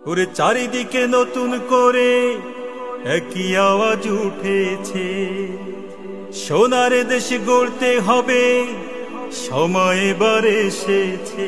ওরে চারিদিকে নতুন করে একই আওয়াজ উঠেছে, সোনার দেশ গড়তে হবে, সময় এবার এসেছে।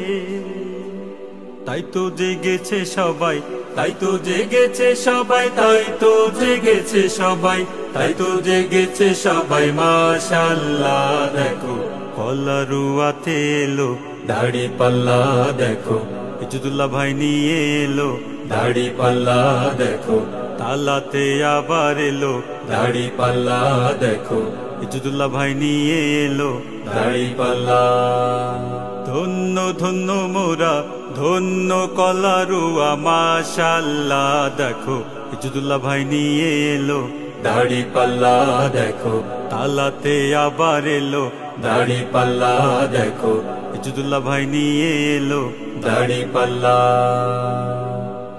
তাই তো জেগেছে সবাই, তাই তো জেগেছে সবাই, তাই তো জেগেছে সবাই, তাই তো জেগেছে সবাই। মাশাআল্লাহ দেখো কলারুয়াতে এলো দাড়ি পাল্লা, দেখো ইজুদুল্লাহ ভাই নিয়ে এলো দাড়ি পাল্লা, দেখো তালাতে আবার এলো দাড়ি পাল্লা, দেখো ইজুদুল্লাহ ভাই নিয়ে এলো দাড়ি পাল্লা। ধন্য ধন্য মোরা, ধন্য কলারুয়া, মাশাআল্লাহ দেখো ইজুদুল্লাহ ভাই নিয়ে এলো দাড়ি পাল্লা, দেখো তালাতে আবার এলো দাড়ি পাল্লা, দেখো ইজুদুল্লাহ ভাই নিয়ে এলো দাড়ি পাল্লা।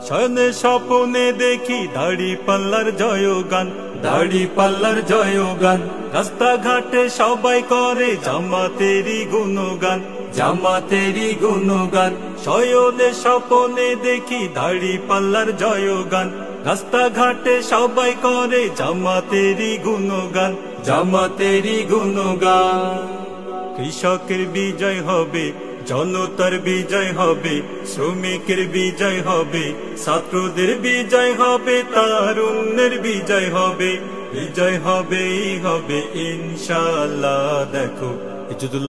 শয়নে স্বপ্নে দেখি দাড়ি পাল্লার জয়গান, দাড়ি পাল্লার জয়গান। রাস্তাঘাটে সবাই করে জামাতেরই গুণগান, জামাতেরই গুণগান। শয়নে স্বপ্নে দেখি দাড়ি পাল্লার জয়গান, রাস্তাঘাটে সবাই করে জামাতেরই গুণগান, জামাতেরই গুণগান। কৃষকের বিজয় হবে, জনতার বিজয় হবে, শ্রমিকের বিজয় হবে, ছাত্রদের বিজয় হবে, তারুণ্যের বিজয় হবে, বিজয় হবেই হবে ইনশাআল্লাহ। দেখো